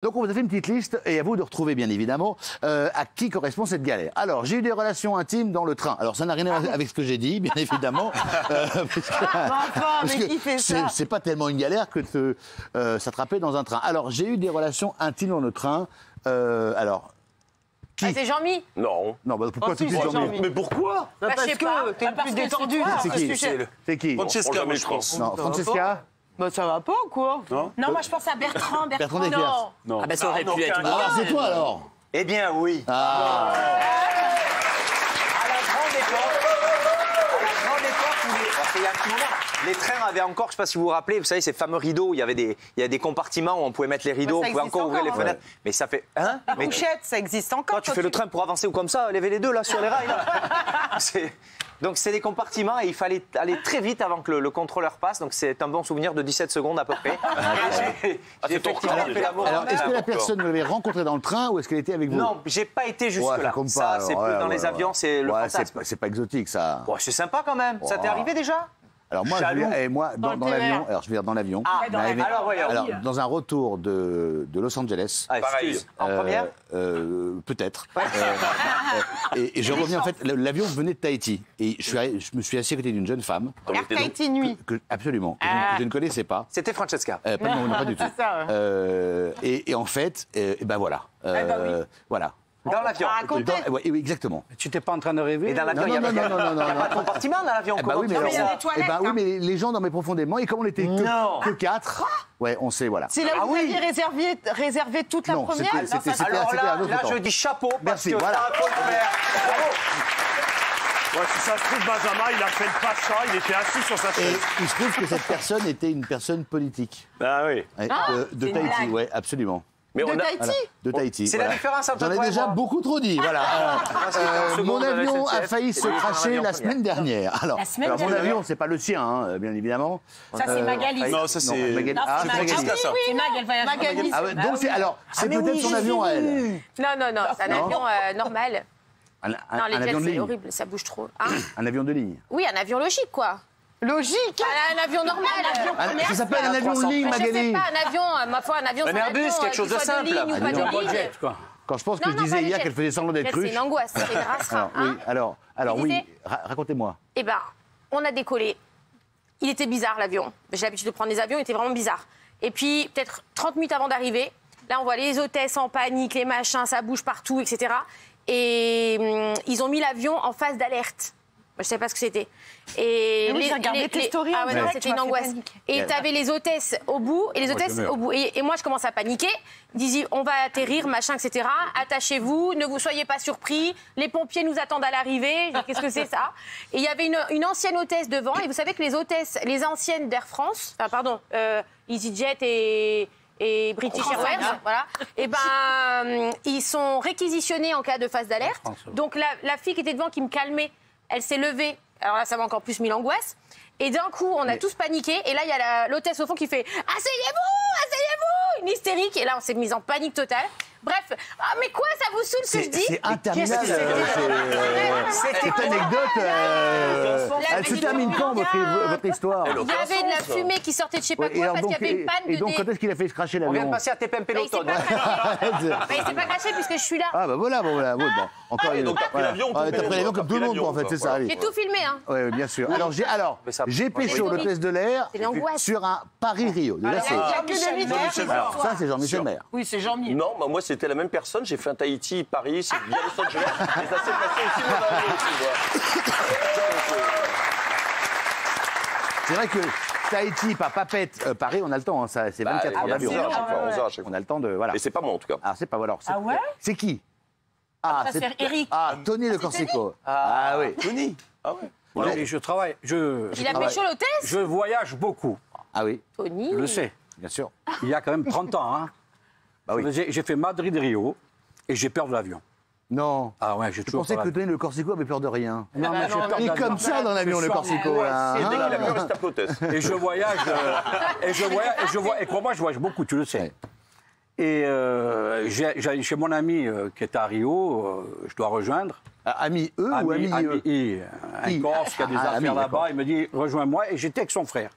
Donc on vous a fait une petite liste et à vous de retrouver bien évidemment à qui correspond cette galère. Alors j'ai eu des relations intimes dans le train. Alors ça n'a rien à voir avec ce que j'ai dit, bien évidemment. C'est pas tellement une galère que de s'attraper dans un train. Alors j'ai eu des relations intimes dans le train. Alors. C'est Jean-Mi. Non. Non, bah pourquoi tout de suite Jean-Mi? Mais pourquoi? Parce que t'es plus détendu. C'est qui? Francesca, je pense. Non, Francesca? Bah ça va pas ou quoi? Non, moi je pense à Bertrand. Bertrand Desclers. Non. Ah bah ça aurait pu être. Alors c'est toi alors? Eh bien, oui. Ah. À la grande époque, parce qu'il y a un petit moment, les trains avaient encore, je ne sais pas si vous vous rappelez, vous savez, ces fameux rideaux, il y avait des compartiments où on pouvait mettre les rideaux, on pouvait encore ouvrir les fenêtres. Mais ça fait... Hein? La couchette, ça existe encore. Quand tu fais le train pour avancer ou comme ça, levez les deux là sur les rails. Là. Donc c'est des compartiments et il fallait aller très vite avant que le contrôleur passe. Donc c'est un bon souvenir de 17 secondes à peu près. J'ai effectivement fait l'amour. Alors est-ce que la personne vous l'avez rencontrée dans le train ou est-ce qu'elle était avec vous? Non, j'ai pas été jusque là. Ça c'est plus dans les avions, c'est le fantasme. C'est pas exotique ça. Ouais, c'est sympa quand même. Ça t'est arrivé déjà? Alors moi, dans l'avion, alors je veux dire dans l'avion, alors dans un retour de Los Angeles. Ah, excuse. En première peut-être. Et je reviens en fait, l'avion venait de Tahiti et je me suis assis à côté d'une jeune femme. Air Tahiti nuit. Absolument, que je ne connaissais pas. C'était Francesca. Non, pas du tout. Et en fait, ben voilà, voilà. Dans l'avion. Oui, exactement. Tu n'étais pas en train de rêver? Et dans l'avion, il y a pas de compartiment dans l'avion. Oui, mais les gens dormaient profondément et comme on n'était que 4, ouais, on sait, voilà. C'est là où vous aviez réservé toute la première? Alors là, je dis chapeau parce que voilà. ça, faut le faire. Ouais, si ça se trouve, Benjamin, il a fait le pacha, il était assis sur sa chaise. Et il se trouve que cette personne était une personne politique. Ah oui. De Tahiti, oui, absolument. Mais Tahiti? De Tahiti. C'est la différence entre toi et moi. J'en ai déjà beaucoup trop dit. Voilà. Mon avion a failli se cracher la semaine dernière. Alors, mon avion, c'est pas le sien, bien évidemment. Ça, c'est Magali. Non, ça, c'est... Magali. Ah, c'est Magali. Oui, Magali. Donc, c'est peut-être son avion à elle. Non, c'est un avion normal. Non, les jets, c'est horrible, ça bouge trop. Un avion de ligne. Oui, un avion logique, quoi. Logique. Un avion normal, un avion commercial. Ça s'appelle un avion de ligne, Magali. Je sais pas, un avion, ma foi, un avion, c'est un Airbus, avion, quelque chose de simple. De ligne ou pas de ligne. Quand je pense que je disais hier qu'elle faisait semblant d'être cruche. C'est une angoisse, c'est une rasera. Alors oui, racontez-moi. Eh ben, on a décollé. Il était bizarre, l'avion. J'ai l'habitude de prendre des avions, il était vraiment bizarre. Et puis, peut-être 30 minutes avant d'arriver, là, on voit les hôtesses en panique, les machins, ça bouge partout, etc. Et ils ont mis l'avion en phase d'alerte. Je ne savais pas ce que c'était. Et j'ai regardé tes stories. Ah ouais, non, c'était une angoisse. Et tu avais les hôtesses au bout et les hôtesses au bout. Et moi, je commence à paniquer. Ils disent, on va atterrir, machin, etc. Attachez-vous, ne vous soyez pas surpris. Les pompiers nous attendent à l'arrivée. Qu'est-ce que c'est ça? Et il y avait une ancienne hôtesse devant. Et vous savez que les hôtesses, les anciennes d'Air France, enfin, pardon, EasyJet et British Airways, voilà. Et ben, ils sont réquisitionnés en cas de phase d'alerte. Donc la fille qui était devant, qui me calmait, elle s'est levée. Alors là, ça m'a encore plus mis l'angoisse. Et d'un coup, on a tous paniqué. Et là, il y a l'hôtesse au fond qui fait « Asseyez-vous, asseyez-vous !» Une hystérique. Et là, on s'est mis en panique totale. Bref, mais quoi, ça vous saoule ce que je dis? C'est interminable. Cette anecdote, elle se termine quand, votre histoire? Il y avait de la fumée qui sortait de je sais pas quoi parce qu'il y avait une panne de... Et donc, quand est-ce qu'il a fait se cracher l'avion? On vient de passer à TPMP l'automne. Il s'est pas craché puisque je suis là. Ah bah voilà. Encore donc t'as pris l'avion comme tout le monde, en fait, c'est ça. J'ai tout filmé, hein. Oui, bien sûr. Alors, j'ai pécho l'hôtesse de l'air sur un Paris-Rio. Déjà, Il n'y a que des militaires. ça, c'est Jean-Michel Maire. Oui, c'est Jean-Mi. Non, moi, c'était la même personne. J'ai fait un Tahiti, Paris, c'est bien Los Angeles. Et ça s'est passé aussi mon avion, tu vois. C'est vrai que Tahiti, Papette, Paris, on a le temps. C'est 24 heures d'avion. 11 heures à chaque fois. On a le temps de... Voilà. Et c'est pas moi, en tout cas. Ah, c'est pas... Alors, Ah ouais? c'est qui? Ça, c'est Eric. Ah, Tony Le Corsico. Ah oui. Tony. Ah ouais. Et je travaille. Il a pécho l'hôtesse? Je voyage beaucoup. Ah oui, Tony. Je le sais. bien sûr. Il y a quand même 30 ans. Hein. Bah oui. J'ai fait Madrid-Rio et j'ai peur de l'avion. Non. Ah ouais, j'ai Je toujours pensais peur que de l'avion. Tony Le Corsico avait peur de rien. Non, mais j'ai peur de Il est l'avion. comme ça dans l'avion, le Corsico. là. Et dès qu'il a peur, il se tape l'hôtesse. Et je voyage, et crois-moi, je voyage beaucoup, tu le sais. Et j'ai chez mon ami qui est à Rio, je dois rejoindre. Ami eux ou ami eux Un Corse qui a des affaires là-bas, il me dit rejoins-moi. Et j'étais avec son frère.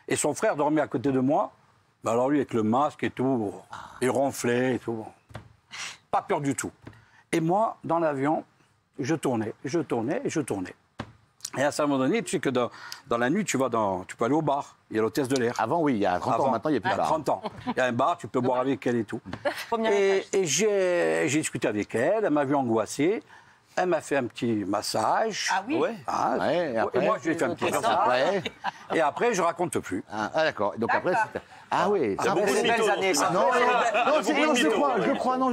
Et son frère dormait à côté de moi. Bah alors lui, avec le masque et tout, il ronflait et tout. Pas peur du tout. Et moi, dans l'avion, je tournais. Et à un moment donné, tu sais que dans la nuit, tu peux aller au bar. Il y a l'hôtesse de l'air. Avant, oui, il y a 30 ans, maintenant, il n'y a plus de bar. 30 ans. Il y a un bar, tu peux boire avec elle et tout. Et j'ai discuté avec elle, elle m'a vu angoissé. Elle m'a fait un petit massage. Ah oui. Ouais, et après, moi, je lui ai fait un petit massage. Et après, je raconte plus. Ah, d'accord. Donc après, c'était... Ah oui. C'est beaucoup de belles mythos. années, ça. Non, je le crois. Non,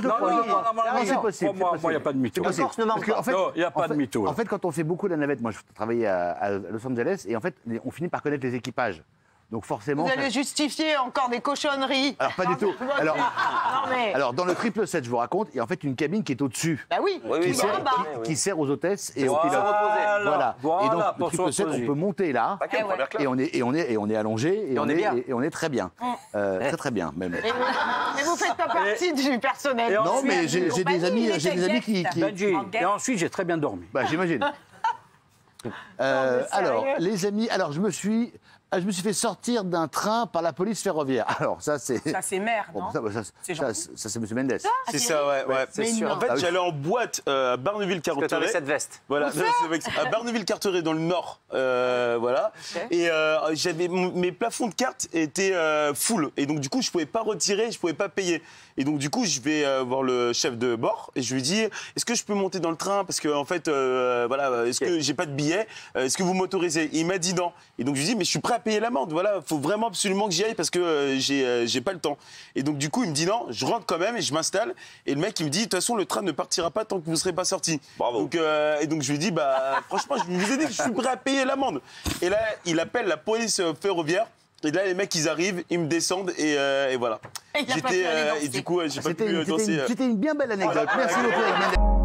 c'est possible. Moi, il n'y a pas de mytho. C'est possible. Parce que, en fait, Non, il n'y a pas de mytho. En fait, quand on fait beaucoup la navette, moi, je travaillais à Los Angeles, et en fait, on finit par connaître les équipages. Donc forcément... Vous allez justifier encore des cochonneries. Alors, pas du tout. Non, mais... Alors, dans le 777, je vous raconte, il y a en fait une cabine qui est au-dessus. Bah oui. Qui sert aux hôtesses et aux Voilà. pilotes. Voilà. Et donc, Voilà, pour le se 777, reposer. on peut monter là. Pas qu'une première classe. Et on est allongé et on est bien. et on est très bien. Très bien, même. Mais vous faites pas partie du personnel. Et Non, ensuite, mais j'ai des amis qui... Benji, et ensuite, j'ai très bien dormi. Bah, j'imagine. Alors, les amis, alors je me suis fait sortir d'un train par la police ferroviaire. Alors, ça, c'est... Ça, c'est merde, Bon, non ça, C'est c'est M. Mendes. C'est ça, ouais. C'est sûr. En fait, Ah oui. j'allais en boîte à Que tu avais Barneville-Carteret. cette veste. Voilà, à Barneville-Carteret dans le Nord, voilà. Et j'avais mes plafonds de cartes étaient full, et donc du coup je pouvais pas retirer, je pouvais pas payer. Et donc du coup je vais voir le chef de bord et je lui dis est-ce que je peux monter dans le train parce que en fait voilà, est-ce que j'ai pas de billet, est-ce que vous m'autorisez? Et il m'a dit non. Et donc je lui dis mais je suis prêt à payer l'amende. Voilà, faut vraiment absolument que j'y aille parce que j'ai pas le temps. Et donc du coup il me dit non, je rentre quand même et je m'installe. Et le mec il me dit de toute façon le train ne partira pas tant que vous serez pas sorti. Bravo. Donc, et donc je lui dis bah franchement je vous ai dit que je suis prêt à payer l'amende. Et là il appelle la police ferroviaire. Et là les mecs ils arrivent, ils me descendent et voilà. Et il a pas pu aller danser. Et du coup j'ai pas pu danser. C'était une bien belle anecdote. Merci beaucoup. Mendes.